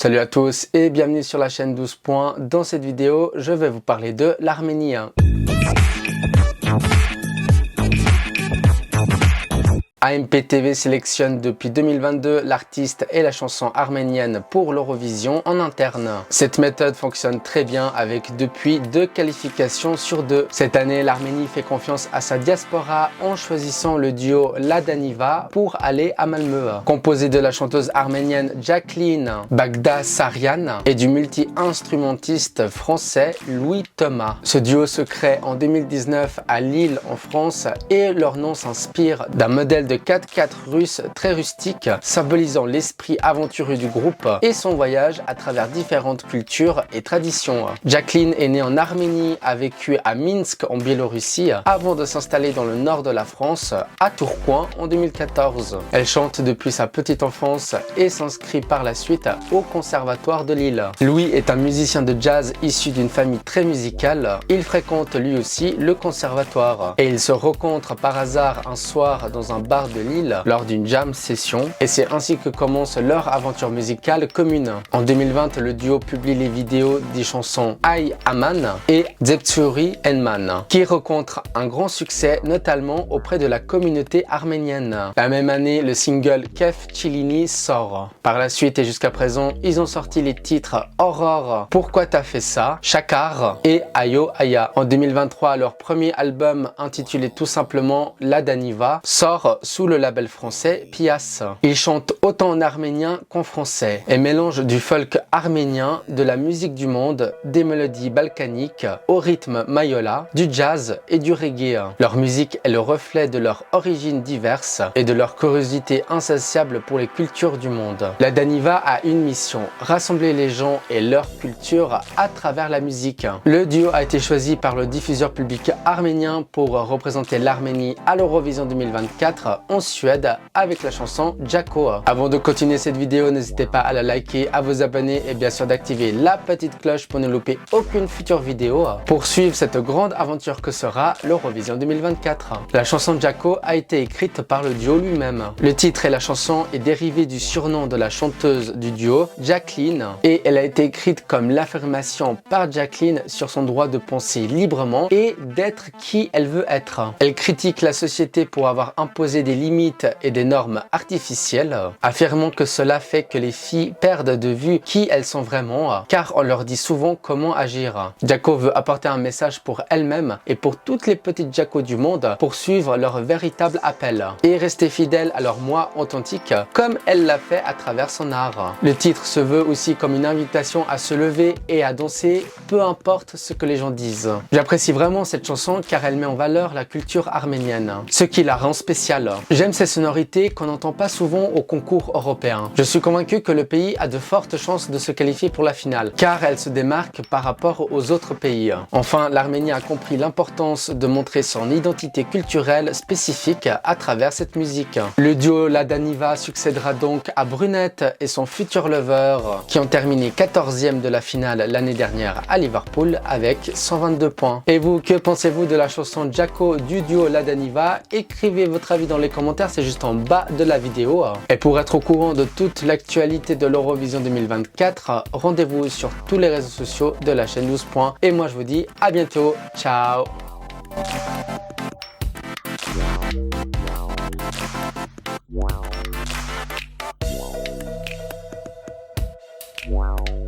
Salut à tous et bienvenue sur la chaîne 12 points. Dans cette vidéo, je vais vous parler de l'Arménie. AMP-TV sélectionne depuis 2022 l'artiste et la chanson arménienne pour l'Eurovision en interne. Cette méthode fonctionne très bien avec depuis 2 qualifications sur 2. Cette année, l'Arménie fait confiance à sa diaspora en choisissant le duo Ladaniva pour aller à Malmö. Composé de la chanteuse arménienne Jacqueline Bagdasaryan et du multi-instrumentiste français Louis Thomas. Ce duo se crée en 2019 à Lille en France et leur nom s'inspire d'un modèle de 4x4 russe très rustique, symbolisant l'esprit aventureux du groupe et son voyage à travers différentes cultures et traditions. Jacqueline est née en Arménie, a vécu à Minsk en Biélorussie, avant de s'installer dans le nord de la France, à Tourcoing en 2014. Elle chante depuis sa petite enfance et s'inscrit par la suite au Conservatoire de Lille. Louis est un musicien de jazz issu d'une famille très musicale. Il fréquente lui aussi le conservatoire et ils se rencontrent par hasard un soir dans un bar de Lille lors d'une jam session et c'est ainsi que commence leur aventure musicale commune. En 2020, le duo publie les vidéos des chansons Ay Aman et Zeptsuri Enman qui rencontrent un grand succès notamment auprès de la communauté arménienne. La même année, le single Kef Chilini sort. Par la suite et jusqu'à présent, ils ont sorti les titres Aurore, Pourquoi t'as fait ça, Shakar et Ayo Aya. En 2023, leur premier album intitulé tout simplement Ladaniva sort sous le label français Pias. Ils chantent autant en arménien qu'en français et mélangent du folk arménien, de la musique du monde, des mélodies balkaniques au rythme mayola, du jazz et du reggae. Leur musique est le reflet de leurs origines diverses et de leur curiosité insatiable pour les cultures du monde. Ladaniva a une mission, rassembler les gens et leur culture à travers la musique. Le duo a été choisi par le diffuseur public arménien pour représenter l'Arménie à l'Eurovision 2024 en Suède avec la chanson Jacko. Avant de continuer cette vidéo, n'hésitez pas à la liker, à vous abonner et bien sûr d'activer la petite cloche pour ne louper aucune future vidéo pour suivre cette grande aventure que sera l'Eurovision 2024. La chanson Jacko a été écrite par le duo lui-même. Le titre et la chanson est dérivé du surnom de la chanteuse du duo, Jacqueline, et elle a été écrite comme l'affirmation par Jacqueline sur son droit de penser librement et d'être qui elle veut être. Elle critique la société pour avoir imposé des limites et des normes artificielles, affirmant que cela fait que les filles perdent de vue qui elles sont vraiment, car on leur dit souvent comment agir. Jacko veut apporter un message pour elle-même et pour toutes les petites Jacko du monde pour suivre leur véritable appel et rester fidèles à leur moi authentique comme elle l'a fait à travers son art. Le titre se veut aussi comme une invitation à se lever et à danser, peu importe ce que les gens disent. J'apprécie vraiment cette chanson car elle met en valeur la culture arménienne, ce qui la rend spéciale. J'aime ces sonorités qu'on n'entend pas souvent au concours européen. Je suis convaincu que le pays a de fortes chances de se qualifier pour la finale, car elle se démarque par rapport aux autres pays. Enfin, l'Arménie a compris l'importance de montrer son identité culturelle spécifique à travers cette musique. Le duo Ladaniva succédera donc à Brunette et son futur lover, qui ont terminé 14e de la finale l'année dernière à Liverpool avec 122 points. Et vous, que pensez-vous de la chanson Jacko du duo Ladaniva? Écrivez votre avis dans les commentaires, c'est juste en bas de la vidéo. Et pour être au courant de toute l'actualité de l'Eurovision 2024, rendez-vous sur tous les réseaux sociaux de la chaîne 12 points. Et moi je vous dis à bientôt, ciao. Wow.